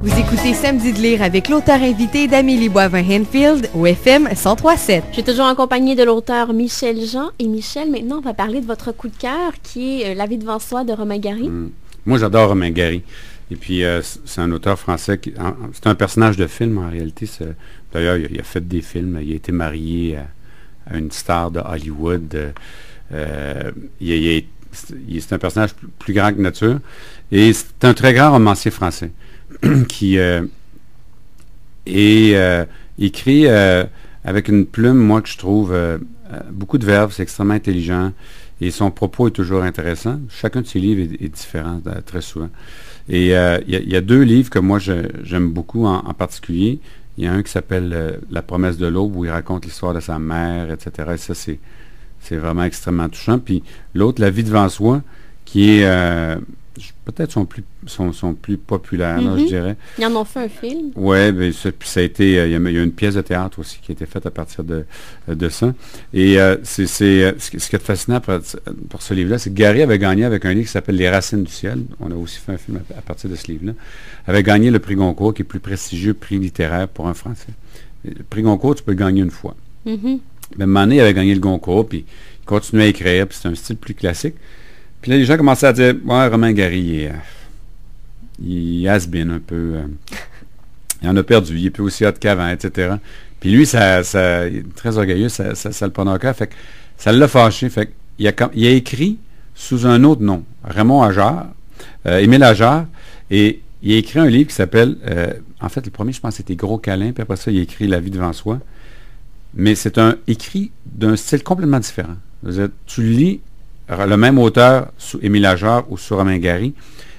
Vous écoutez Samedi de lire avec l'auteur invité d'Amélie Boivin-Henfield au FM 103.7. Je suis toujours en compagnie de l'auteur Michel Jean. Et Michel, maintenant, on va parler de votre coup de cœur qui est La vie devant soi de Romain Gary. Moi, j'adore Romain Gary. Et puis, c'est un auteur français. C'est un personnage de film, en réalité. D'ailleurs, il a fait des films. Il a été marié à une star de Hollywood. C'est un personnage plus grand que nature. Et c'est un très grand romancier français qui écrit avec une plume, moi, que je trouve beaucoup de verbes. C'est extrêmement intelligent. Et son propos est toujours intéressant. Chacun de ses livres est différent très souvent. Et il y a deux livres que moi, j'aime beaucoup en particulier. Il y a un qui s'appelle La promesse de l'aube, où il raconte l'histoire de sa mère, etc. Et ça, c'est vraiment extrêmement touchant. Puis l'autre, La vie devant soi, qui est peut-être son plus populaire, là, je dirais. Ils en ont fait un film. Oui, ben, ça a été, il y a une pièce de théâtre aussi qui a été faite à partir de ça. Et ce qui est fascinant pour ce livre-là, c'est que Gary avait gagné avec un livre qui s'appelle Les racines du ciel. On a aussi fait un film à partir de ce livre-là. Avait gagné le prix Goncourt, qui est le plus prestigieux prix littéraire pour un Français. Le prix Goncourt, tu peux le gagner une fois. Mais à un moment donné, il avait gagné le Goncourt, puis il continuait à écrire, puis c'est un style plus classique. Puis là, les gens commençaient à dire, ouais, Romain Gary, il has-been un peu. Il en a perdu, il est plus aussi hot qu'avant, etc. Puis lui, il est très orgueilleux, ça le prenait au cœur. Fait que ça l'a fâché. Fait qu'il a écrit sous un autre nom, Raymond Ajar, Émile Ajar, et il a écrit un livre qui s'appelle, en fait, le premier, je pense, c'était Gros câlin, puis après ça, il a écrit La vie devant soi. Mais c'est écrit d'un style complètement différent. Tu lis le même auteur sous Émile Ajar ou sous Romain Gary,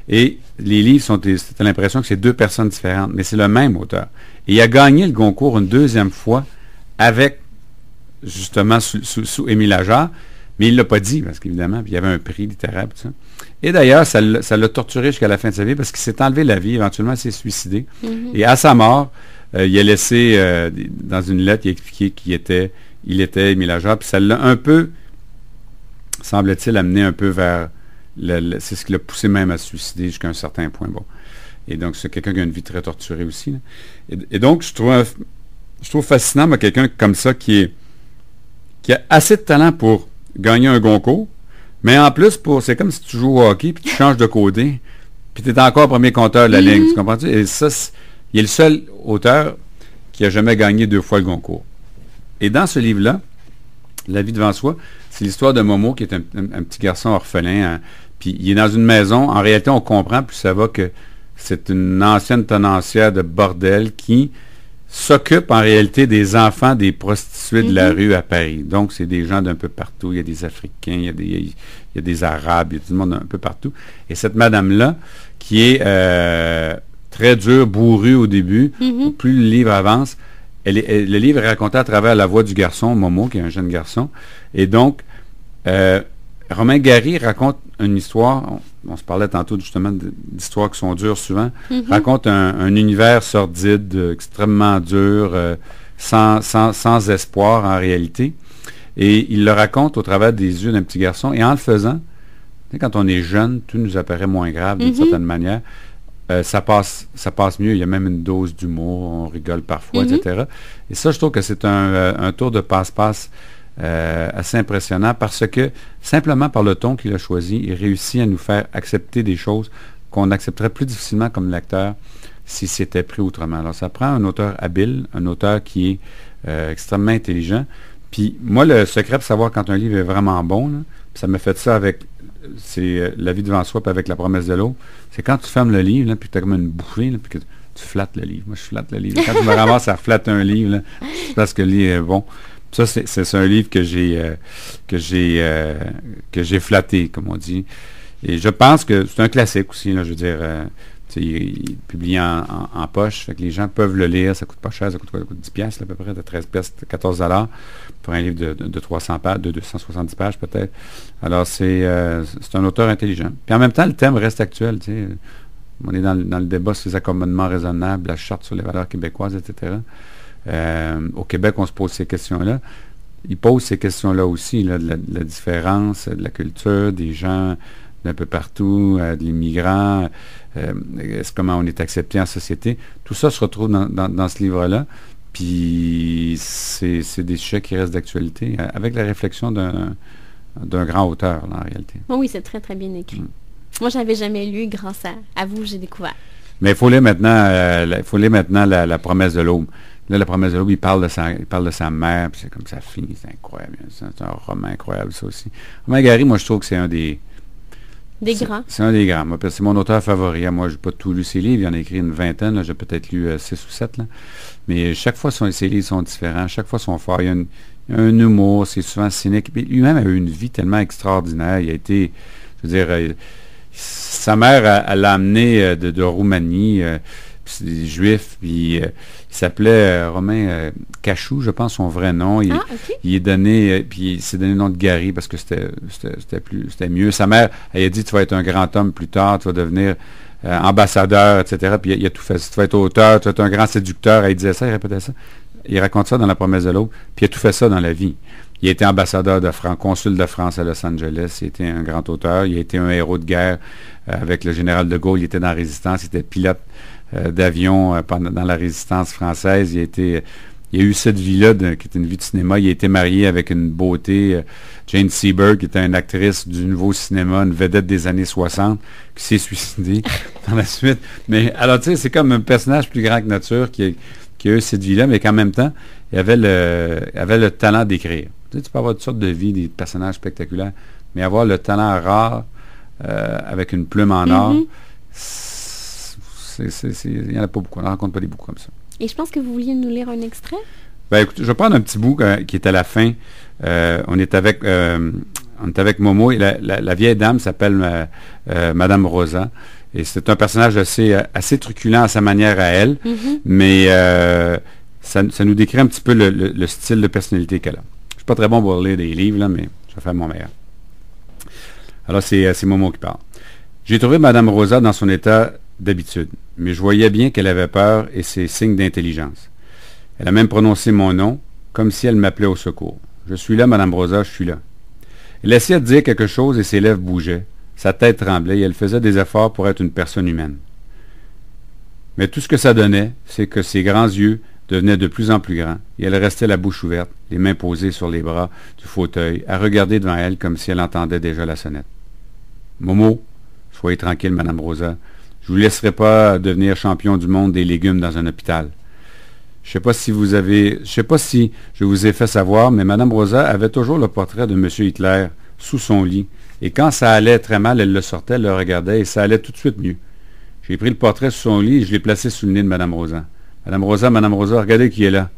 et les livres t'as l'impression que c'est deux personnes différentes, mais c'est le même auteur. Et il a gagné le Goncourt une deuxième fois avec, justement, sous Émile Ajar, mais il ne l'a pas dit, parce qu'évidemment, il y avait un prix littéraire, tout ça. Et d'ailleurs, ça l'a torturé jusqu'à la fin de sa vie, parce qu'il s'est enlevé la vie, éventuellement, il s'est suicidé. Et à sa mort, il a laissé, dans une lettre, il a expliqué qu'il était Émile Ajar, puis ça l'a un peu, semble-t-il, amené un peu vers... c'est ce qui l'a poussé même à se suicider jusqu'à un certain point. Bon. Et donc, c'est quelqu'un qui a une vie très torturée aussi. Là. Et donc, je trouve fascinant, moi, quelqu'un comme ça qui a assez de talent pour gagner un Goncourt, mais en plus, c'est comme si tu joues au hockey, puis tu changes de côté, puis tu es encore premier compteur de la ligne. Tu comprends-tu? Et ça, il est le seul auteur qui a jamais gagné 2 fois le Goncourt. Et dans ce livre-là, La vie devant soi, c'est l'histoire de Momo, qui est un petit garçon orphelin. Puis il est dans une maison. En réalité, on comprend, puis ça va que c'est une ancienne tenancière de bordel qui s'occupe en réalité des enfants des prostituées de la rue à Paris. Donc, c'est des gens d'un peu partout. Il y a des Africains, il y a des Arabes, il y a du monde un peu partout. Et cette madame-là, qui est très dure, bourrue au début, plus le livre avance, le livre est raconté à travers la voix du garçon, Momo, qui est un jeune garçon. Et donc, Romain Gary raconte une histoire, on se parlait tantôt justement d'histoires qui sont dures souvent, raconte un univers sordide, extrêmement dur, sans espoir en réalité. Et il le raconte au travers des yeux d'un petit garçon. Et en le faisant, quand on est jeune, tout nous apparaît moins grave d'une certaine manière. Ça passe mieux. Il y a même une dose d'humour, on rigole parfois, etc. Et ça, je trouve que c'est un tour de passe-passe assez impressionnant parce que, simplement par le ton qu'il a choisi, il réussit à nous faire accepter des choses qu'on accepterait plus difficilement comme lecteur si c'était pris autrement. Alors, ça prend un auteur habile, un auteur qui est extrêmement intelligent. Puis, moi, le secret pour savoir quand un livre est vraiment bon, là, ça m'a fait ça avec La vie devant soi, puis avec La promesse de l'aube. C'est quand tu fermes le livre, là, puis tu as comme une bouffée, là, puis que tu flattes le livre. Moi, je flatte le livre. Quand je me ramasse à flatter un livre, là, c'est parce que le livre est bon. Ça, c'est un livre que j'ai flatté, comme on dit. Et je pense que c'est un classique aussi, là, je veux dire. Il est publié en poche, fait que les gens peuvent le lire, ça coûte pas cher, ça coûte 10 piastres, à peu près, de 13 piastres, 14 $ pour un livre de 300 pages, de 270 pages peut-être. Alors, c'est un auteur intelligent. Puis en même temps, le thème reste actuel, tu sais. On est dans le débat sur les accommodements raisonnables, la charte sur les valeurs québécoises, etc. Au Québec, on se pose ces questions-là. Il pose ces questions-là aussi, là, de la différence, de la culture, des gens d'un peu partout, de l'immigrant, comment on est accepté en société. Tout ça se retrouve dans ce livre-là. Puis c'est des sujets qui restent d'actualité, avec la réflexion d'un grand auteur, là, en réalité. Oh oui, c'est très, très bien écrit. Moi, je n'avais jamais lu. Grâce à vous, j'ai découvert. Mais il faut lire maintenant, la promesse de l'aube. Là, la promesse de l'aube, il parle de sa mère, puis c'est comme sa fille, c'est incroyable. C'est un roman incroyable, ça aussi. Romain Gary, moi, je trouve que c'est un des grands. C'est un des grands. Moi, c'est mon auteur favori. Moi, je n'ai pas tout lu ses livres. Il en a écrit une vingtaine. Là. J'ai peut-être lu 6 ou 7. Là. Mais chaque fois, ses livres sont différents. Chaque fois, sont forts. Il y a un humour. C'est souvent cynique. Puis lui-même a eu une vie tellement extraordinaire. Il a été, je veux dire, sa mère, elle l'a amené de Roumanie. C'est des Juifs. Puis il s'appelait Romain Cachou, je pense, son vrai nom. Okay. Il est donné, puis il s'est donné le nom de Gary parce que c'était mieux. Sa mère, elle a dit, tu vas être un grand homme plus tard, tu vas devenir ambassadeur, etc. Puis il a tout fait. Tu vas être auteur, tu vas être un grand séducteur. Elle disait ça, il répétait ça. Il raconte ça dans La promesse de l'aube. Puis il a tout fait ça dans la vie. Il a été ambassadeur de France, consul de France à Los Angeles. Il était un grand auteur. Il a été un héros de guerre avec le général de Gaulle. Il était dans la Résistance. Il était pilote d'avion dans la Résistance française. Il a eu cette vie-là, qui était une vie de cinéma. Il a été marié avec une beauté, Jane Seberg, qui était une actrice du nouveau cinéma, une vedette des années 60, qui s'est suicidée par la suite. Mais alors, tu sais, c'est comme un personnage plus grand que nature qui a eu cette vie-là, mais qu'en même temps, il avait le talent d'écrire. Tu sais, tu peux avoir toutes sortes de vies, des personnages spectaculaires, mais avoir le talent rare avec une plume en or, il n'y en a pas beaucoup. On n'en rencontre pas des beaucoup comme ça. Et je pense que vous vouliez nous lire un extrait? Ben, écoute, je vais prendre un petit bout qui est à la fin. On est avec Momo et la vieille dame s'appelle Madame Rosa. Et c'est un personnage assez truculent à sa manière à elle, mais ça nous décrit un petit peu le style de personnalité qu'elle a. Je suis pas très bon pour lire des livres, là, mais je vais faire mon meilleur. Alors, c'est Momo qui parle. J'ai trouvé Madame Rosa dans son état d'habitude, mais je voyais bien qu'elle avait peur et ses signes d'intelligence. Elle a même prononcé mon nom, comme si elle m'appelait au secours. « Je suis là, Madame Rosa, je suis là. » Elle essayait de dire quelque chose et ses lèvres bougeaient. Sa tête tremblait et elle faisait des efforts pour être une personne humaine. Mais tout ce que ça donnait, c'est que ses grands yeux devenaient de plus en plus grands et elle restait la bouche ouverte, les mains posées sur les bras du fauteuil, à regarder devant elle comme si elle entendait déjà la sonnette. « Momo, soyez tranquille, Madame Rosa. Je ne vous laisserai pas devenir champion du monde des légumes dans un hôpital. Je ne sais pas si je vous ai fait savoir, mais Mme Rosa avait toujours le portrait de M. Hitler sous son lit. Et quand ça allait très mal, elle le sortait, elle le regardait et ça allait tout de suite mieux. J'ai pris le portrait sous son lit et je l'ai placé sous le nez de Mme Rosa. Madame Rosa, regardez qui est là.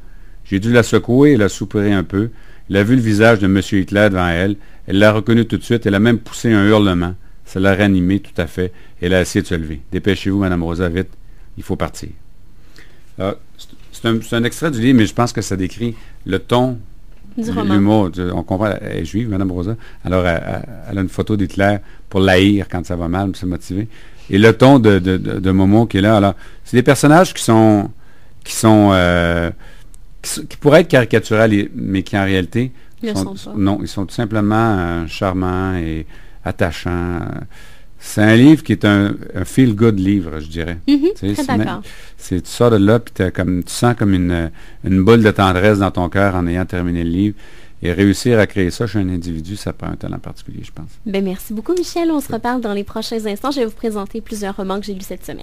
J'ai dû la secouer et la soupirer un peu. Elle a vu le visage de M. Hitler devant elle. Elle l'a reconnu tout de suite. Elle a même poussé un hurlement. Ça l'a ranimée tout à fait. Elle a essayé de se lever. Dépêchez-vous, Mme Rosa, vite. Il faut partir. C'est un extrait du livre, mais je pense que ça décrit le ton, l'humour. On comprend, elle est juive, Mme Rosa. Alors, elle a une photo d'Hitler pour l'haïr quand ça va mal, pour se motiver. Et le ton de Momo qui est là. Alors, c'est des personnages qui pourraient être caricaturales, mais qui en réalité non, ils sont tout simplement charmants et attachants. C'est un livre qui est un feel-good livre, je dirais. Très d'accord. Tu sors de là, puis tu sens comme une boule de tendresse dans ton cœur en ayant terminé le livre. Et réussir à créer ça chez un individu, ça prend un talent particulier, je pense. Merci beaucoup, Michel. On se reparle dans les prochains instants. Je vais vous présenter plusieurs romans que j'ai lus cette semaine.